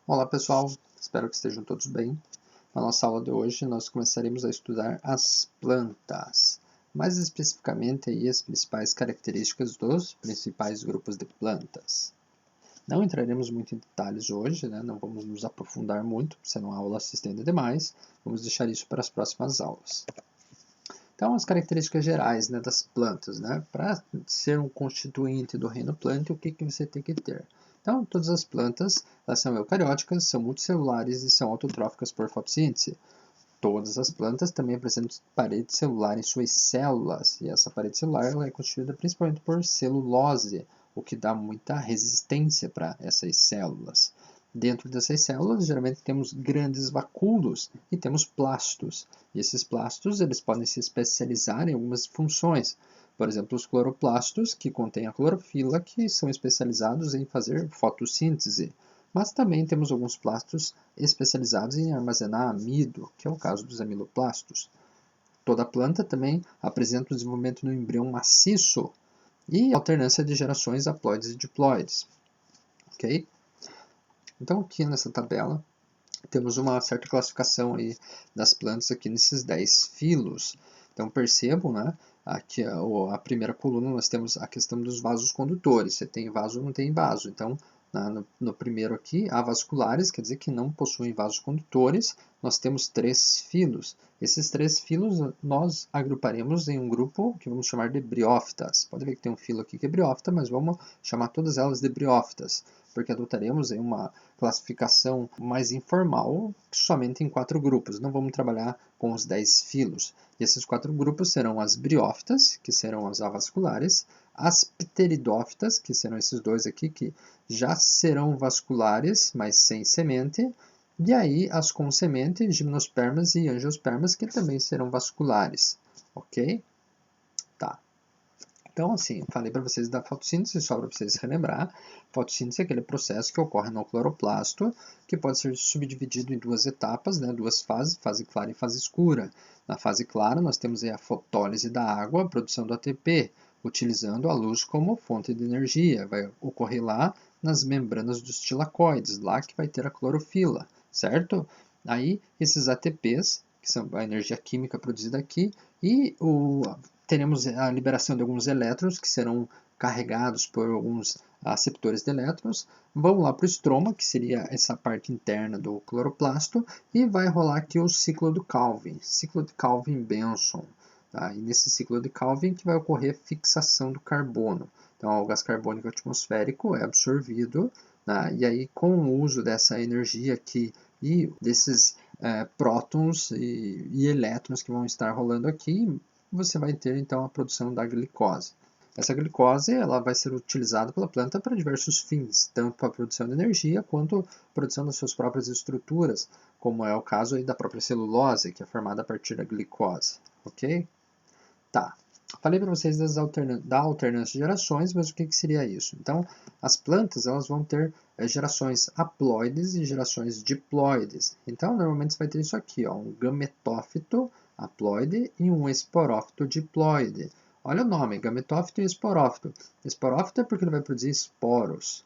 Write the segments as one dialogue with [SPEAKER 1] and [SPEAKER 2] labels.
[SPEAKER 1] Olá pessoal, espero que estejam todos bem. Na nossa aula de hoje nós começaremos a estudar as plantas, mais especificamente aí as principais características dos principais grupos de plantas. Não entraremos muito em detalhes hoje, não vamos nos aprofundar muito, senão a aula se estende demais, vamos deixar isso para as próximas aulas. Então, as características gerais das plantas, para ser um constituinte do reino planta, o que você tem que ter? Então, todas as plantas elas são eucarióticas, são multicelulares e são autotróficas por fotossíntese. Todas as plantas também apresentam parede celular em suas células, e essa parede celular ela é constituída principalmente por celulose, o que dá muita resistência para essas células. Dentro dessas células, geralmente temos grandes vacúolos e temos plastos. E esses plastos eles podem se especializar em algumas funções. Por exemplo, os cloroplastos, que contêm a clorofila, que são especializados em fazer fotossíntese. Mas também temos alguns plastos especializados em armazenar amido, que é o caso dos amiloplastos. Toda planta também apresenta o desenvolvimento no embrião maciço e alternância de gerações haploides e diploides. Ok? Então, aqui nessa tabela, temos uma certa classificação aí das plantas aqui nesses 10 filos. Então, percebam, aqui a primeira coluna nós temos a questão dos vasos condutores. Você tem vaso ou não tem vaso. Então, no primeiro aqui, avasculares, quer dizer que não possuem vasos condutores. Nós temos 3 filos. Esses 3 filos nós agruparemos em um grupo que vamos chamar de briófitas. Pode ver que tem um filo aqui que é briófita, mas vamos chamar todas elas de briófitas, porque adotaremos em uma classificação mais informal, somente em 4 grupos. Não vamos trabalhar com os 10 filos. E esses 4 grupos serão as briófitas, que serão as avasculares, as pteridófitas, que serão esses dois aqui, que já serão vasculares, mas sem semente, e aí as com semente, gimnospermas e angiospermas, que também serão vasculares. Ok? Tá. Então, assim, falei para vocês da fotossíntese, só para vocês relembrar. Fotossíntese é aquele processo que ocorre no cloroplasto, que pode ser subdividido em 2 etapas, duas fases, fase clara e fase escura. Na fase clara, nós temos aí a fotólise da água, a produção do ATP, utilizando a luz como fonte de energia. Vai ocorrer lá nas membranas dos tilacoides, lá que vai ter a clorofila, certo? Aí, esses ATPs, que são a energia química produzida aqui, e teremos a liberação de alguns elétrons que serão carregados por alguns aceptores de elétrons, vão lá para o estroma, que seria essa parte interna do cloroplasto, e vai rolar aqui o ciclo do Calvin, ciclo de Calvin-Benson. Tá? E nesse ciclo de Calvin que vai ocorrer a fixação do carbono. Então, o gás carbônico atmosférico é absorvido, e aí com o uso dessa energia aqui e desses prótons e elétrons que vão estar rolando aqui, você vai ter então a produção da glicose. Essa glicose ela vai ser utilizada pela planta para diversos fins, tanto para a produção de energia quanto a produção das suas próprias estruturas, como é o caso aí da própria celulose, que é formada a partir da glicose. Ok? Tá. Falei para vocês da alternância de gerações, mas o que seria isso? Então, as plantas elas vão ter gerações haploides e gerações diploides. Então, normalmente você vai ter isso aqui, um gametófito haploide e um esporófito diploide. Olha o nome, gametófito e esporófito. Esporófito é porque ele vai produzir esporos.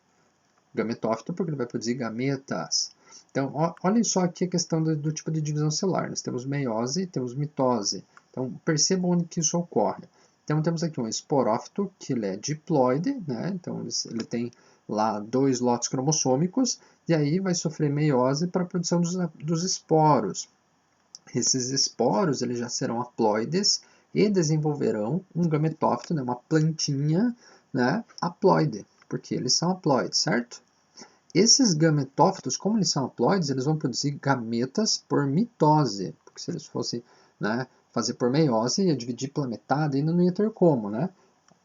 [SPEAKER 1] Gametófito porque ele vai produzir gametas. Então, olhem só aqui a questão do tipo de divisão celular. Nós temos meiose e temos mitose. Então, percebam onde que isso ocorre. Então, temos aqui um esporófito, que ele é diploide, então ele tem lá 2 lotes cromossômicos, e aí vai sofrer meiose para a produção dos esporos. Esses esporos eles já serão haploides e desenvolverão um gametófito, uma plantinha haploide, porque eles são haploides, certo? Esses gametófitos, como eles são haploides, eles vão produzir gametas por mitose, porque se eles fossem fazer por meiose, ia dividir pela metade, ainda não ia ter como,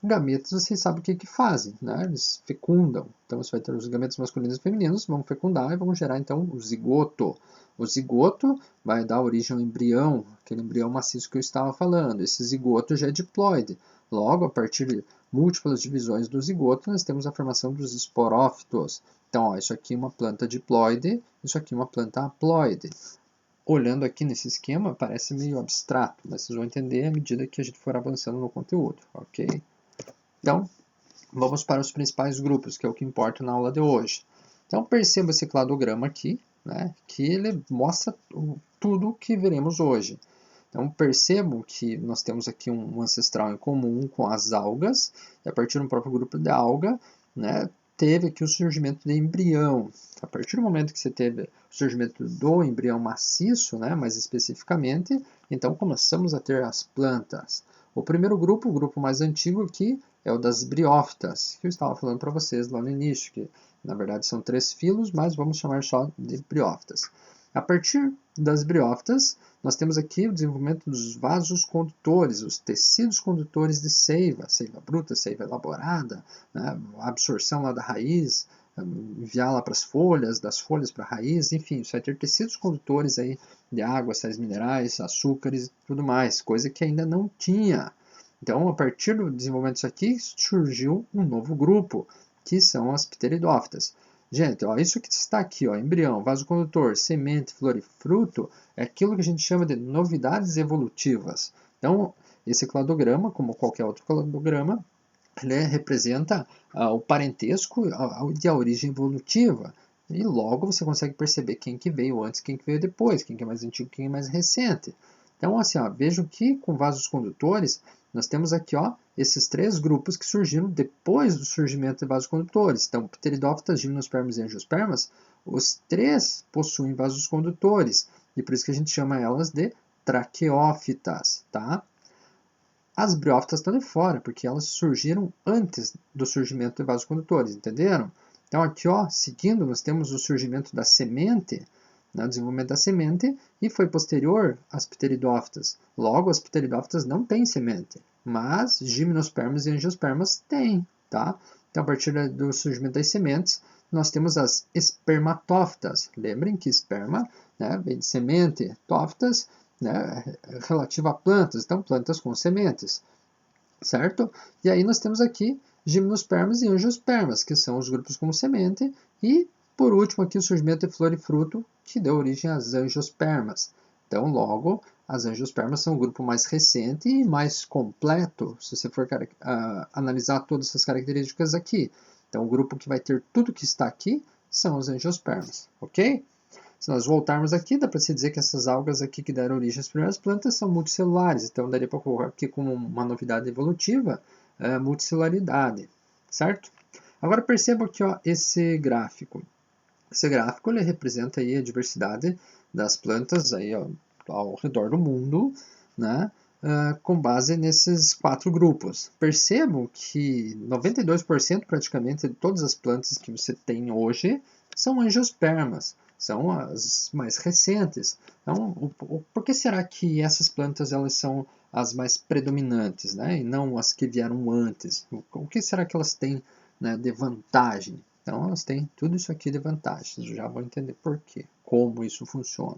[SPEAKER 1] Gametas, vocês sabem o que fazem, Eles fecundam. Então, você vai ter os gametas masculinos e femininos, vão fecundar e vão gerar, então, o zigoto. O zigoto vai dar origem ao embrião, aquele embrião maciço que eu estava falando. Esse zigoto já é diploide. Logo, a partir de múltiplas divisões do zigoto, nós temos a formação dos esporófitos. Então, isso aqui é uma planta diploide, isso aqui é uma planta haploide. Olhando aqui nesse esquema, parece meio abstrato, mas vocês vão entender à medida que a gente for avançando no conteúdo, ok? Então, vamos para os principais grupos, que é o que importa na aula de hoje. Então perceba esse cladograma aqui, né, que ele mostra tudo o que veremos hoje. Então percebam que nós temos aqui um ancestral em comum com as algas, e a partir do próprio grupo de alga, né, teve aqui o surgimento de embrião. A partir do momento que você teve o surgimento do embrião maciço, né, mais especificamente, então começamos a ter as plantas. O primeiro grupo, o grupo mais antigo aqui, é o das briófitas, que eu estava falando para vocês lá no início, que na verdade são 3 filos, mas vamos chamar só de briófitas. A partir das briófitas, nós temos aqui o desenvolvimento dos vasos condutores, os tecidos condutores de seiva bruta, seiva elaborada, né, a absorção lá da raiz, enviar lá para as folhas, das folhas para a raiz, enfim, você vai ter tecidos condutores aí de água, sais minerais, açúcares e tudo mais, coisa que ainda não tinha. Então, a partir do desenvolvimento disso aqui, surgiu um novo grupo, que são as pteridófitas. Gente, ó, isso que está aqui, ó, embrião, vaso condutor, semente, flor e fruto, é aquilo que a gente chama de novidades evolutivas. Então, esse cladograma, como qualquer outro cladograma, ele representa o parentesco e a origem evolutiva. E logo você consegue perceber quem que veio antes, quem que veio depois, quem que é mais antigo, quem é mais recente. Então, assim, ó, vejam que com vasos condutores, nós temos aqui ó, esses 3 grupos que surgiram depois do surgimento de vasos condutores. Então, pteridófitas, gimnospermas e angiospermas, os 3 possuem vasos condutores. E por isso que a gente chama elas de traqueófitas, tá? As briófitas estão de fora, porque elas surgiram antes do surgimento de vasos condutores, entenderam? Então aqui, ó, seguindo, nós temos o surgimento da semente, né, o desenvolvimento da semente, e foi posterior às pteridófitas. Logo, as pteridófitas não têm semente, mas gimnospermas e angiospermas têm, tá? Então, a partir do surgimento das sementes, nós temos as espermatófitas. Lembrem que esperma, né, vem de semente, tófitas, né, relativa a plantas, então plantas com sementes, certo? E aí nós temos aqui gimnospermas e angiospermas, que são os grupos com semente, e por último aqui o surgimento de flor e fruto, que deu origem às angiospermas. Então, logo, as angiospermas são o grupo mais recente e mais completo, se você for analisar todas essas características aqui. Então, o grupo que vai ter tudo que está aqui são as angiospermas, ok? Se nós voltarmos aqui, dá para se dizer que essas algas aqui que deram origem às primeiras plantas são multicelulares. Então, daria para colocar aqui como uma novidade evolutiva, multicelaridade, certo? Agora, perceba aqui ó, esse gráfico. Esse gráfico ele representa aí a diversidade das plantas aí, ó, ao redor do mundo, né? Com base nesses 4 grupos. Percebam que 92% praticamente de todas as plantas que você tem hoje são angiospermas, são as mais recentes. Então, por que será que essas plantas elas são as mais predominantes, né? E não as que vieram antes? O que será que elas têm, né, de vantagem? Então, elas têm tudo isso aqui de vantagem. Vocês já vão entender por quê, como isso funciona.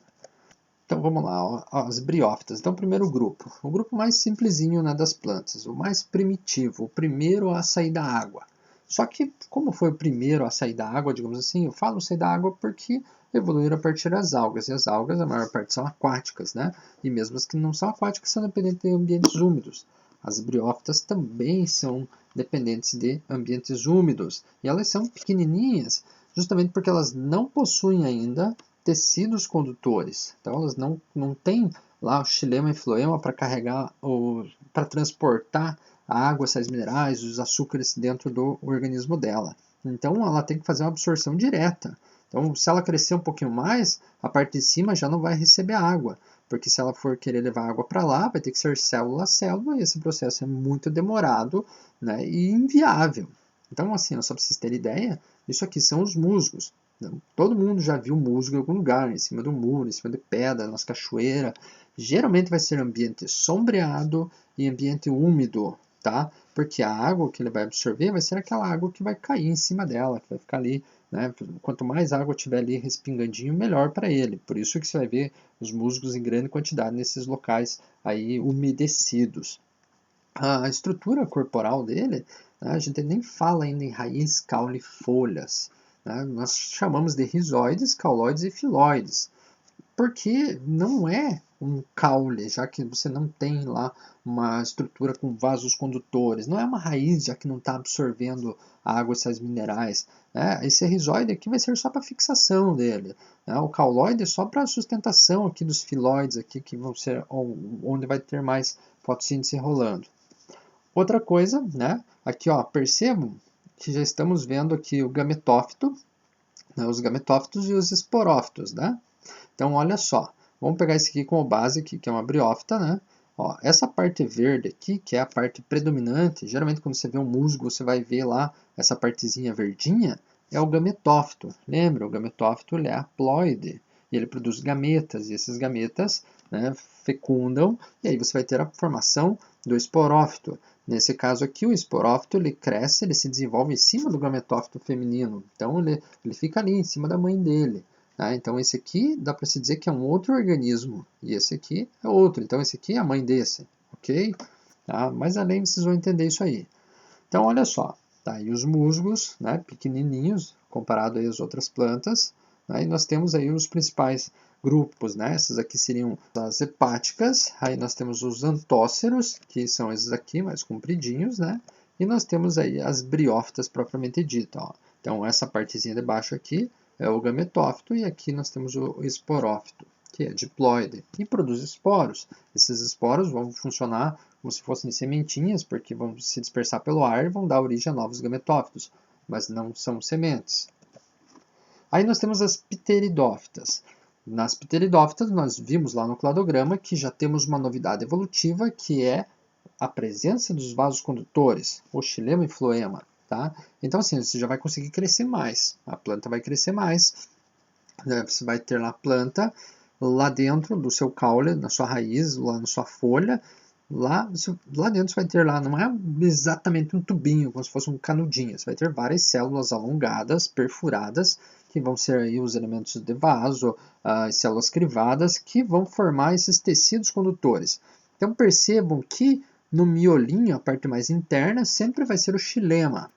[SPEAKER 1] Então, vamos lá, ó, as briófitas. Então, primeiro grupo. O grupo mais simplesinho, né, das plantas, o mais primitivo, o primeiro a sair da água. Só que, como foi o primeiro a sair da água, digamos assim, eu falo sair da água porque evoluíram a partir das algas. E as algas, a maior parte são aquáticas, né? E mesmo as que não são aquáticas, são dependentes de ambientes úmidos. As briófitas também são dependentes de ambientes úmidos. E elas são pequenininhas, justamente porque elas não possuem ainda tecidos condutores. Então, elas não têm lá o xilema e floema para carregar, para transportar a água, sais minerais, os açúcares dentro do organismo dela. Então, ela tem que fazer uma absorção direta. Então, se ela crescer um pouquinho mais, a parte de cima já não vai receber água, porque se ela for querer levar água para lá, vai ter que ser célula a célula, e esse processo é muito demorado, né, e inviável. Então, assim, só para vocês terem ideia, isso aqui são os musgos. Todo mundo já viu musgo em algum lugar, em cima do muro, em cima de pedra, nas cachoeiras. Geralmente vai ser ambiente sombreado e ambiente úmido, tá? Porque a água que ele vai absorver vai ser aquela água que vai cair em cima dela, que vai ficar ali, né? Quanto mais água tiver ali respingandinho, melhor para ele. Por isso que você vai ver os musgos em grande quantidade nesses locais aí umedecidos. A estrutura corporal dele, né, a gente nem fala ainda em raiz, caule e folhas. Né? Nós chamamos de rizoides, cauloides e filóides, porque não é um caule, já que você não tem lá uma estrutura com vasos condutores. Não é uma raiz, já que não está absorvendo água e sais minerais. Né? Esse rizoide aqui vai ser só para fixação dele. Né? O cauloide é só para sustentação aqui dos filóides, aqui, que vão ser onde vai ter mais fotossíntese rolando. Outra coisa, né? Aqui, ó, percebam que já estamos vendo aqui o gametófito, né? Os gametófitos e os esporófitos, né? Então, olha só, vamos pegar esse aqui como base, aqui, que é uma briófita, né? Ó, essa parte verde aqui, que é a parte predominante, geralmente quando você vê um musgo, você vai ver lá essa partezinha verdinha, é o gametófito. Lembra? O gametófito ele é haploide, e ele produz gametas, e esses gametas, né, fecundam, e aí você vai ter a formação do esporófito. Nesse caso aqui, o esporófito ele cresce, ele se desenvolve em cima do gametófito feminino, então ele fica ali em cima da mãe dele. Tá? Então esse aqui dá para se dizer que é um outro organismo, e esse aqui é outro, então esse aqui é a mãe desse, ok? Tá? Mas além vocês vão entender isso aí. Então olha só, tá aí os musgos, né, pequenininhos, comparado aí às outras plantas, né, e nós temos aí os principais grupos, né, essas aqui seriam as hepáticas, aí nós temos os antóceros, que são esses aqui, mais compridinhos, né, e nós temos aí as briófitas propriamente dita, ó. Então essa partezinha de baixo aqui é o gametófito, e aqui nós temos o esporófito, que é diploide, e produz esporos. Esses esporos vão funcionar como se fossem sementinhas, porque vão se dispersar pelo ar e vão dar origem a novos gametófitos, mas não são sementes. Aí nós temos as pteridófitas. Nas pteridófitas, nós vimos lá no cladograma que já temos uma novidade evolutiva, que é a presença dos vasos condutores, o xilema e floema. Tá? Então, assim, você já vai conseguir crescer mais. A planta vai crescer mais. Você vai ter lá a planta lá dentro do seu caule, na sua raiz, lá na sua folha. Lá dentro você vai ter lá, não é exatamente um tubinho, como se fosse um canudinho. Você vai ter várias células alongadas, perfuradas, que vão ser aí os elementos de vaso, as células crivadas, que vão formar esses tecidos condutores. Então percebam que no miolinho, a parte mais interna, sempre vai ser o xilema.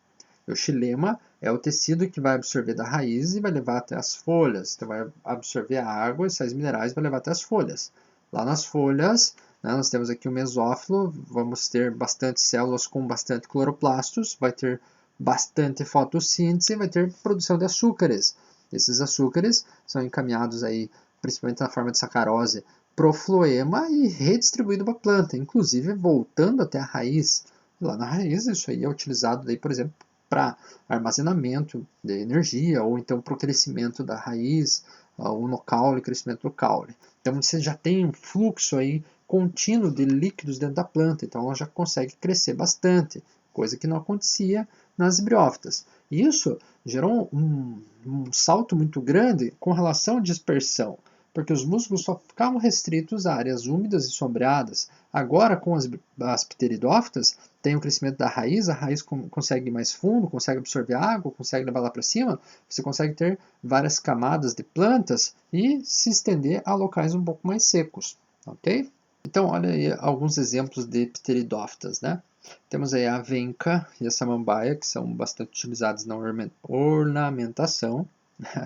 [SPEAKER 1] O xilema é o tecido que vai absorver da raiz e vai levar até as folhas. Então vai absorver a água e sais minerais e vai levar até as folhas. Lá nas folhas, né, nós temos aqui o mesófilo, vamos ter bastante células com bastante cloroplastos, vai ter bastante fotossíntese e vai ter produção de açúcares. Esses açúcares são encaminhados aí, principalmente na forma de sacarose, para o floema e redistribuído para a planta, inclusive voltando até a raiz. Lá na raiz, isso aí é utilizado, daí, por exemplo, para armazenamento de energia, ou então para o crescimento da raiz, ou no caule, crescimento do caule. Então você já tem um fluxo aí contínuo de líquidos dentro da planta, então ela já consegue crescer bastante, coisa que não acontecia nas briófitas. Isso gerou um salto muito grande com relação à dispersão, porque os musgos só ficavam restritos a áreas úmidas e sombreadas. Agora, com as pteridófitas, tem o crescimento da raiz, a raiz consegue ir mais fundo, consegue absorver água, consegue levar lá para cima, você consegue ter várias camadas de plantas e se estender a locais um pouco mais secos, ok? Então, olha aí alguns exemplos de pteridófitas, né? Temos aí a venca e a samambaia, que são bastante utilizados na ornamentação, né?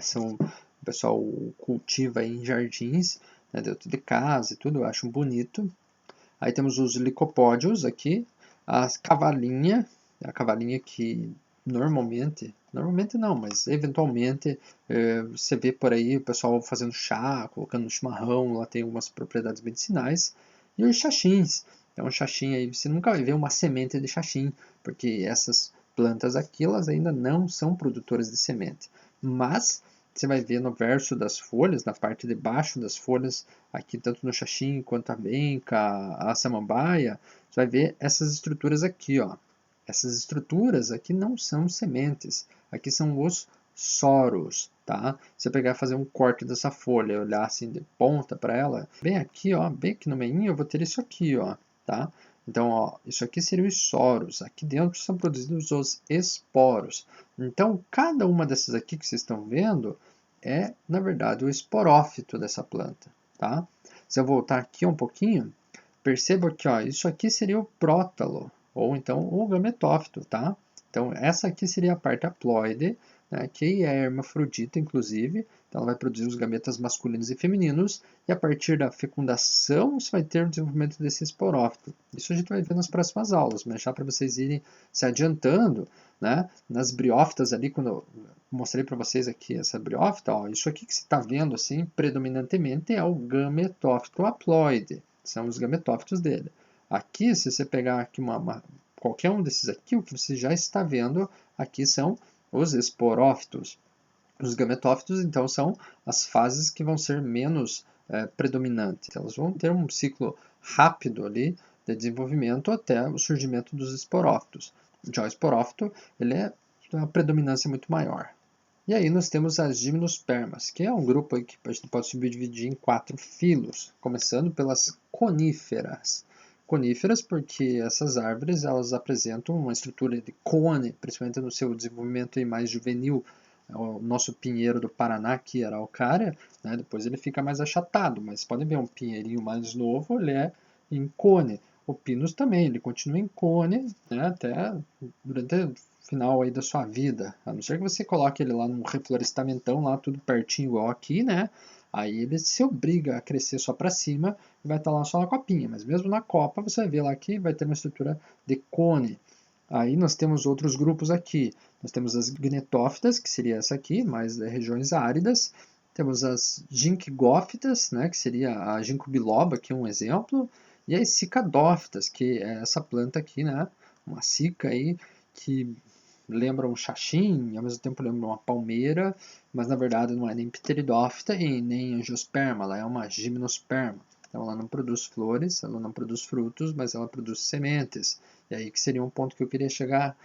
[SPEAKER 1] O pessoal cultiva em jardins, né, dentro de casa e tudo, eu acho bonito. Aí temos os licopódios aqui, a cavalinha que normalmente não, mas eventualmente você vê por aí o pessoal fazendo chá, colocando no chimarrão, lá tem algumas propriedades medicinais. E os xaxins, então o xaxim aí você nunca vai ver uma semente de xaxim, porque essas plantas aqui elas ainda não são produtoras de semente. Mas você vai ver no verso das folhas, na parte de baixo das folhas, aqui tanto no xaxim quanto a venca, a samambaia, você vai ver essas estruturas aqui, ó. Essas estruturas aqui não são sementes, aqui são os soros, tá? Se eu pegar e fazer um corte dessa folha e olhar assim de ponta para ela, bem aqui, ó, bem aqui no meio eu vou ter isso aqui, ó, tá? Então, ó, isso aqui seriam os soros. Aqui dentro são produzidos os esporos. Então, cada uma dessas aqui que vocês estão vendo é, na verdade, o esporófito dessa planta, tá? Se eu voltar aqui um pouquinho, perceba que, ó, isso aqui seria o prótalo, ou então o gametófito, tá? Então, essa aqui seria a parte haploide, né, que é hermafrodita, inclusive. Então, ela vai produzir os gametas masculinos e femininos, e a partir da fecundação, você vai ter o desenvolvimento desse esporófito. Isso a gente vai ver nas próximas aulas, mas já para vocês irem se adiantando, né, nas briófitas ali, quando eu mostrei para vocês aqui essa briófita, ó, isso aqui que você está vendo, assim, predominantemente é o gametófito haploide, são os gametófitos dele. Aqui, se você pegar aqui qualquer um desses aqui, o que você já está vendo aqui são os esporófitos. Os gametófitos, então, são as fases que vão ser menos predominantes. Elas vão ter um ciclo rápido ali de desenvolvimento até o surgimento dos esporófitos. Já o esporófito, ele é uma predominância muito maior. E aí nós temos as gimnospermas, que é um grupo aí que a gente pode subdividir em 4 filos, começando pelas coníferas. Coníferas porque essas árvores elas apresentam uma estrutura de cone, principalmente no seu desenvolvimento mais juvenil. O nosso pinheiro do Paraná, que era araucária, né, depois ele fica mais achatado, mas podem ver um pinheirinho mais novo, ele é em cone. O pinus também, ele continua em cone, né, até durante o final aí da sua vida, a não ser que você coloque ele lá num reflorestamentão, lá tudo pertinho igual aqui, né, aí ele se obriga a crescer só para cima e vai estar lá só na copinha, mas mesmo na copa você vai ver lá que vai ter uma estrutura de cone. Aí nós temos outros grupos aqui. Nós temos as gnetófitas, que seria essa aqui, mais de regiões áridas. Temos as ginkgófitas, né, que seria a ginkgo biloba, aqui é um exemplo. E as cicadófitas, que é essa planta aqui, né, uma cica aí, que lembra um xaxim, e ao mesmo tempo lembra uma palmeira, mas na verdade não é nem pteridófita e nem angiosperma, ela é uma gimnosperma. Então ela não produz flores, ela não produz frutos, mas ela produz sementes. E aí que seria um ponto que eu queria chegar a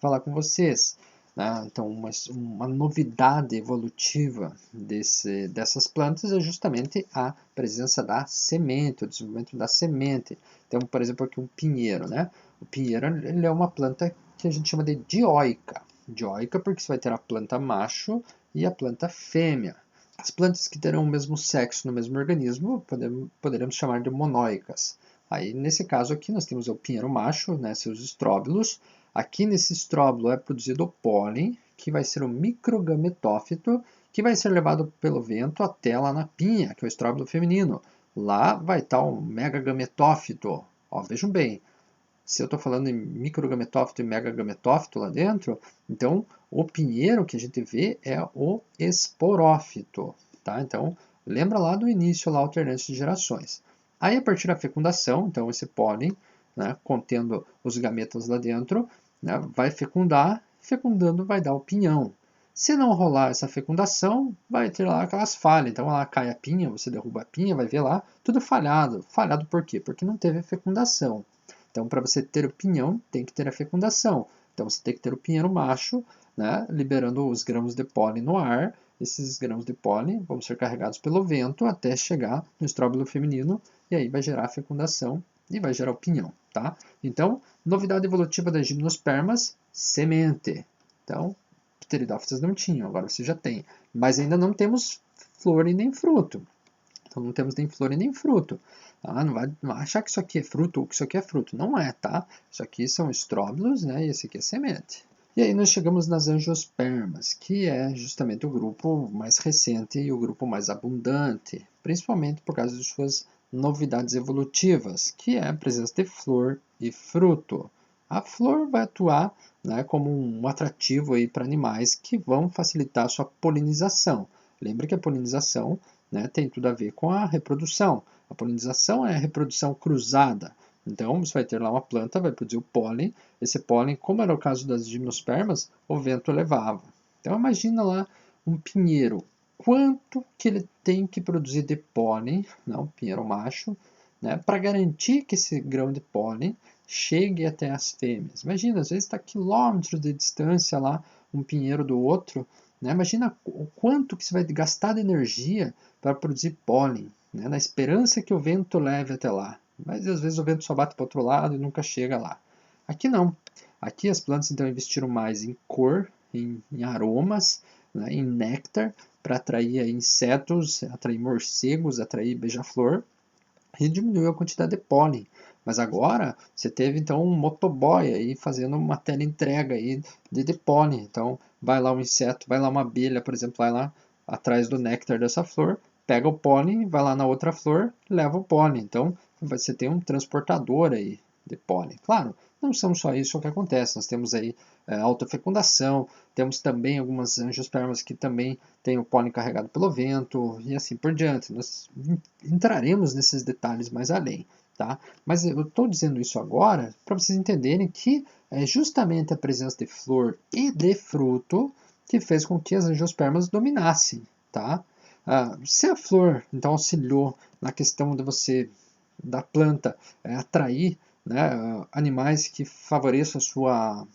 [SPEAKER 1] falar com vocês. Né? Então uma novidade evolutiva dessas plantas é justamente a presença da semente, o desenvolvimento da semente. Então, por exemplo, aqui um pinheiro. Né? O pinheiro ele é uma planta que a gente chama de dioica. Dioica porque você vai ter a planta macho e a planta fêmea. As plantas que terão o mesmo sexo no mesmo organismo poderemos chamar de monóicas. Aí, nesse caso aqui, nós temos o pinheiro macho, né, seus estróbilos. Aqui nesse estróbilo é produzido o pólen, que vai ser o microgametófito, que vai ser levado pelo vento até lá na pinha, que é o estróbilo feminino. Lá vai estar o megagametófito. Ó, vejam bem, se eu estou falando em microgametófito e megagametófito lá dentro, então o pinheiro que a gente vê é o esporófito. Tá? Então, lembra lá do início, lá, alternância de gerações. Aí, a partir da fecundação, então esse pólen, né, contendo os gametas lá dentro, né, vai fecundar, fecundando vai dar o pinhão. Se não rolar essa fecundação, vai ter lá aquelas falhas. Então, lá cai a pinha, você derruba a pinha, vai ver lá, tudo falhado. Falhado por quê? Porque não teve fecundação. Então, para você ter o pinhão, tem que ter a fecundação. Então, você tem que ter o pinheiro macho, né, liberando os grãos de pólen no ar. Esses grãos de pólen vão ser carregados pelo vento até chegar no estróbilo feminino, e aí vai gerar a fecundação e vai gerar o pinhão. Tá? Então, novidade evolutiva das gimnospermas, semente. Então, pteridófitas não tinham, agora você já tem. Mas ainda não temos flor e nem fruto. Então, não temos nem flor e nem fruto. Ah, não vai achar que isso aqui é fruto ou que isso aqui é fruto. Não é, tá? Isso aqui são estróbilos, né? E esse aqui é semente. E aí nós chegamos nas angiospermas, que é justamente o grupo mais recente e o grupo mais abundante, principalmente por causa de suas novidades evolutivas, que é a presença de flor e fruto. A flor vai atuar, né, como um atrativo para animais que vão facilitar a sua polinização. Lembra que a polinização, né, tem tudo a ver com a reprodução. A polinização é a reprodução cruzada. Então, você vai ter lá uma planta, vai produzir o pólen. Esse pólen, como era o caso das gimnospermas, o vento levava. Então, imagina lá um pinheiro. Quanto que ele tem que produzir de pólen, não, pinheiro macho, né, para garantir que esse grão de pólen chegue até as fêmeas. Imagina, às vezes está quilômetros de distância lá, um pinheiro do outro. Né? Imagina o quanto que você vai gastar de energia para produzir pólen, né? Na esperança que o vento leve até lá. Mas às vezes o vento só bate para o outro lado e nunca chega lá. Aqui não. Aqui as plantas então investiram mais em cor, em aromas, né? Em néctar, para atrair insetos, atrair morcegos, atrair beija-flor, e diminuiu a quantidade de pólen. Mas agora você teve então um motoboy aí fazendo uma teleentrega aí de pólen. Então vai lá um inseto, vai lá uma abelha, por exemplo, vai lá atrás do néctar dessa flor, pega o pólen, vai lá na outra flor, leva o pólen. Então você tem um transportador aí de pólen. Claro, não são só isso que acontece. Nós temos aí autofecundação, temos também algumas angiospermas que também têm o pólen carregado pelo vento e assim por diante. Nós entraremos nesses detalhes mais além. Tá? Mas eu estou dizendo isso agora para vocês entenderem que é justamente a presença de flor e de fruto que fez com que as angiospermas dominassem. Tá? Se a flor então auxiliou na questão de você, da planta, atrair, né, animais que favoreçam a sua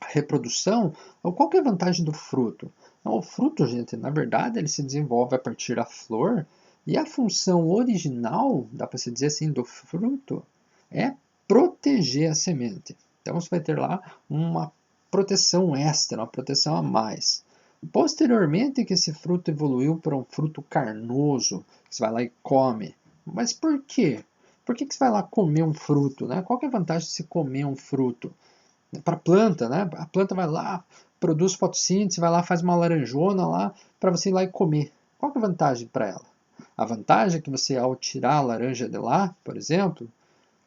[SPEAKER 1] reprodução, qual que é a vantagem do fruto? O fruto, gente, na verdade, ele se desenvolve a partir da flor, e a função original, dá para se dizer assim, do fruto, é proteger a semente. Então você vai ter lá uma proteção extra, uma proteção a mais. Posteriormente que esse fruto evoluiu para um fruto carnoso, que você vai lá e come. Mas por quê? Por que você vai lá comer um fruto? Né? Qual que é a vantagem de se comer um fruto? Para a planta, né? A planta vai lá, produz fotossíntese, vai lá, faz uma laranjona lá para você ir lá e comer. Qual que é a vantagem para ela? A vantagem é que você, ao tirar a laranja de lá, por exemplo,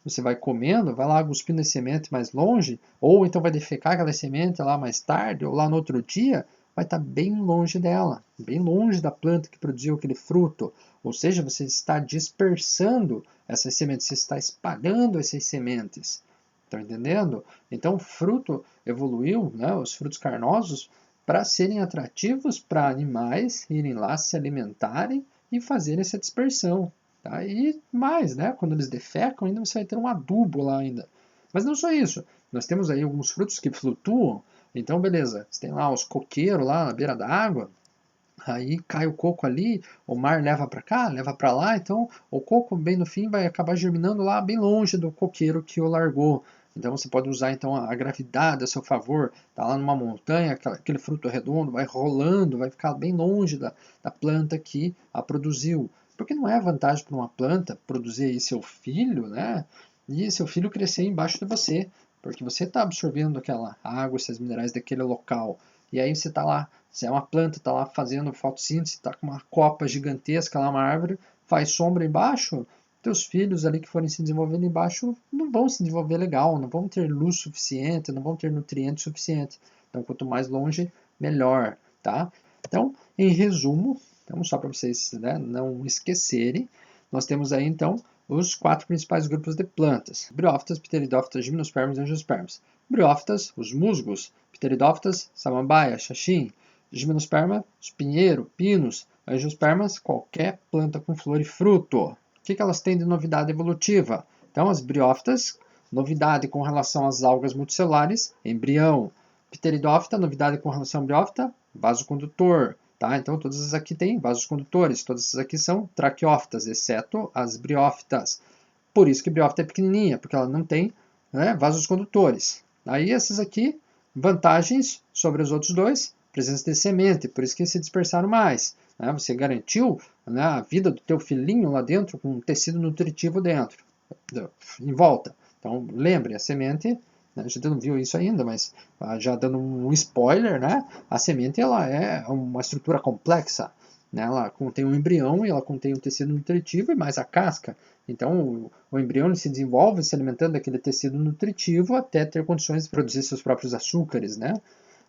[SPEAKER 1] você vai comendo, vai lá cuspindo as sementes mais longe, ou então vai defecar aquela semente lá mais tarde, ou lá no outro dia, vai estar bem longe dela, bem longe da planta que produziu aquele fruto. Ou seja, você está dispersando essas sementes, você está espalhando essas sementes. Estão entendendo? Então o fruto evoluiu, né, os frutos carnosos, para serem atrativos para animais irem lá se alimentarem e fazerem essa dispersão. Tá? E mais, né, quando eles defecam, ainda você vai ter um adubo lá ainda. Mas não só isso, nós temos aí alguns frutos que flutuam, então beleza, você tem lá os coqueiros lá na beira da água, aí cai o coco ali, o mar leva para cá, leva para lá, então o coco bem no fim vai acabar germinando lá bem longe do coqueiro que o largou. Então você pode usar então a gravidade a seu favor, tá lá numa montanha, aquele fruto redondo vai rolando, vai ficar bem longe da planta que a produziu. Porque não é vantagem para uma planta produzir aí seu filho, né? E seu filho crescer embaixo de você, porque você está absorvendo aquela água, esses minerais daquele local. E aí você está lá, se é uma planta, está lá fazendo fotossíntese, está com uma copa gigantesca lá, uma árvore, faz sombra embaixo, teus filhos ali que forem se desenvolvendo embaixo não vão se desenvolver legal, não vão ter luz suficiente, não vão ter nutrientes suficientes. Então, quanto mais longe, melhor, tá? Então, em resumo, então, só para vocês, né, não esquecerem, nós temos aí então os 4 principais grupos de plantas: briófitas, pteridófitas, gimnospermas e angiospermas. Briófitas, os musgos; pteridófitas, samambaia, xaxim; gimnosperma, espinheiro, pinos; angiospermas, qualquer planta com flor e fruto. O que elas têm de novidade evolutiva? Então, as briófitas, novidade com relação às algas multicelulares, embrião; pteridófita, novidade com relação à briófita, vasocondutor. Tá? Então, todas as aqui têm vasos condutores, todas essas aqui são traqueófitas, exceto as briófitas. Por isso que briófita é pequenininha, porque ela não tem, né, vasos condutores. Aí essas aqui, vantagens sobre os outros dois: presença de semente, por isso que se dispersaram mais. Né? Você garantiu, né, a vida do teu filhinho lá dentro com um tecido nutritivo dentro, em volta. Então, lembre, a semente, a gente não viu isso ainda, mas já dando um spoiler, né? A semente ela é uma estrutura complexa, né? Ela contém um embrião e ela contém o tecido nutritivo e mais a casca. Então o embrião se desenvolve se alimentando daquele tecido nutritivo até ter condições de produzir seus próprios açúcares, né?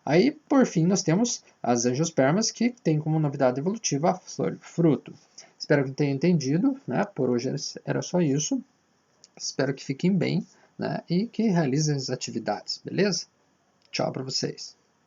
[SPEAKER 1] Aí, por fim, nós temos as angiospermas, que têm como novidade evolutiva a flor e fruto. Espero que tenham entendido, né? Por hoje era só isso. Espero que fiquem bem, né, e que realizem as atividades, beleza? Tchau para vocês.